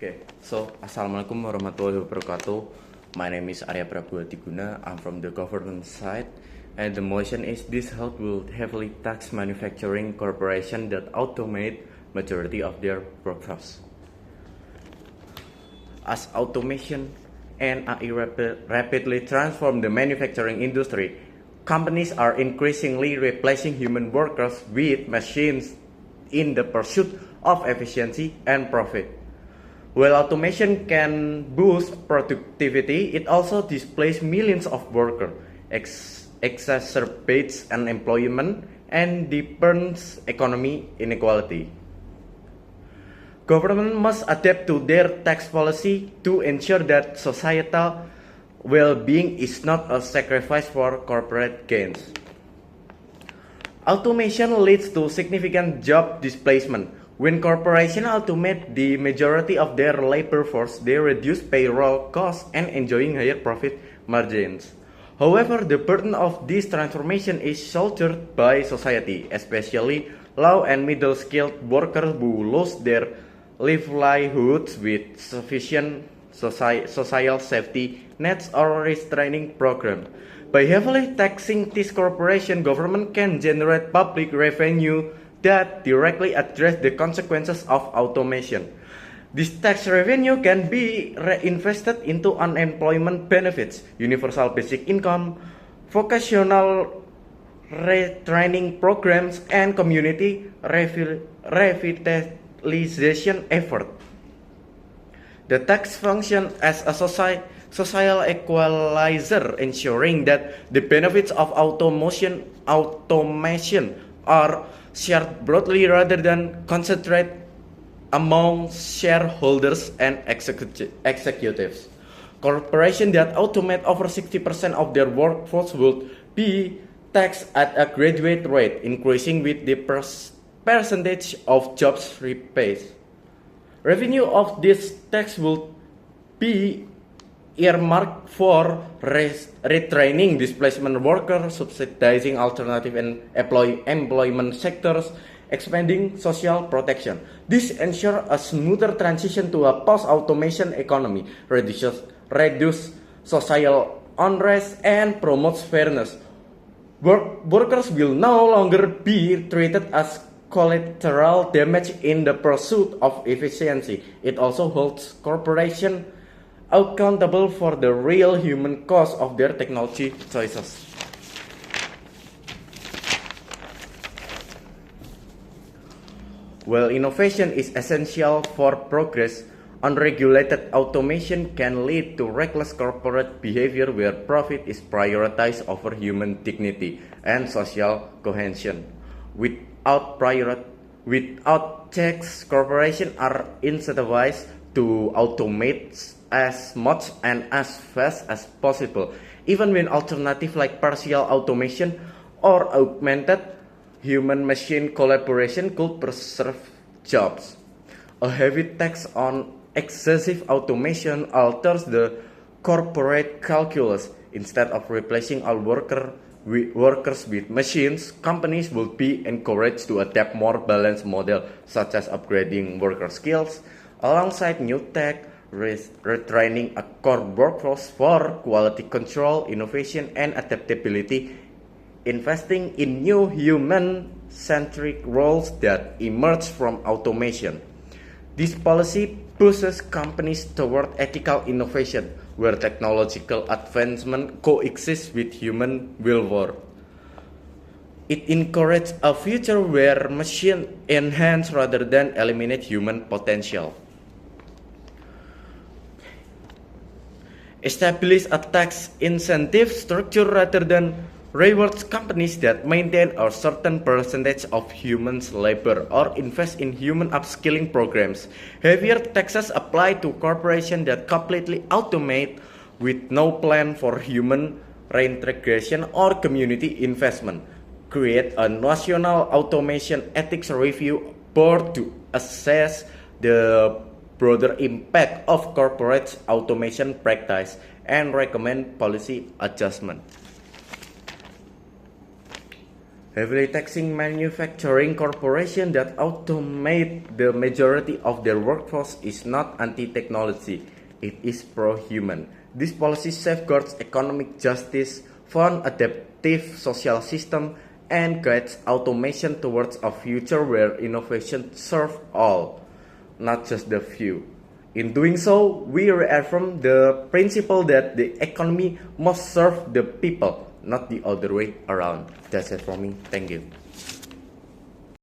Assalamualaikum warahmatullahi wabarakatuh. My name is Arya Prabu Atiguna. I'm from the government side, and the motion is this health will heavily tax manufacturing corporation that automate majority of their workforce. As automation and AI rapidly transform the manufacturing industry, companies are increasingly replacing human workers with machines in the pursuit of efficiency and profit. While automation can boost productivity, it also displaces millions of workers, exacerbates unemployment, and deepens economic inequality. Government must adapt to their tax policy to ensure that societal well-being is not a sacrifice for corporate gains. Automation leads to significant job displacement. When corporations automate the majority of their labor force, they reduce payroll costs and enjoying higher profit margins. However, the burden of this transformation is shouldered by society, especially low and middle-skilled workers who lose their livelihoods with sufficient social safety nets or restraining programs. By heavily taxing this corporation, government can generate public revenue that directly address the consequences of automation. This tax revenue can be reinvested into unemployment benefits, universal basic income, vocational retraining programs, and community revitalization effort. The tax functions as a social equalizer, ensuring that the benefits of automation are shared broadly rather than concentrated among shareholders and executives. Corporations that automate over 60% of their workforce would be taxed at a graduate rate, increasing with the percentage of jobs replaced. Revenue of this tax will be earmarked for retraining displacement workers, subsidizing alternative and employment sectors, expanding social protection. This ensures a smoother transition to a post-automation economy, reduce social unrest, and promotes fairness. Workers will no longer be treated as collateral damage in the pursuit of efficiency. It also holds corporations accountable for the real human cost of their technology choices. While innovation is essential for progress, unregulated automation can lead to reckless corporate behavior where profit is prioritized over human dignity and social cohesion. Without checks, corporations are incentivized to automate as much and as fast as possible, even when alternatives like partial automation or augmented human-machine collaboration could preserve jobs. A heavy tax on excessive automation alters the corporate calculus. Instead of replacing all workers with machines, companies will be encouraged to adapt more balanced models, such as upgrading worker skills alongside new tech, retraining a core workforce for quality control, innovation, and adaptability, investing in new human-centric roles that emerge from automation. This policy pushes companies toward ethical innovation, where technological advancement coexists with human willpower. It encourages a future where machines enhance rather than eliminate human potential. Establish a tax incentive structure rather than rewards companies that maintain a certain percentage of human labor or invest in human upskilling programs. Heavier taxes apply to corporations that completely automate with no plan for human reintegration or community investment. Create a national automation ethics review board to assess the broader impact of corporate automation practice and recommend policy adjustment. Heavily taxing manufacturing corporations that automate the majority of their workforce is not anti-technology, it is pro-human. This policy safeguards economic justice, fund adaptive social system, and guides automation towards a future where innovation serves all, not just the few. In doing so, we reaffirm the principle that the economy must serve the people, not the other way around. That's it for me. Thank you.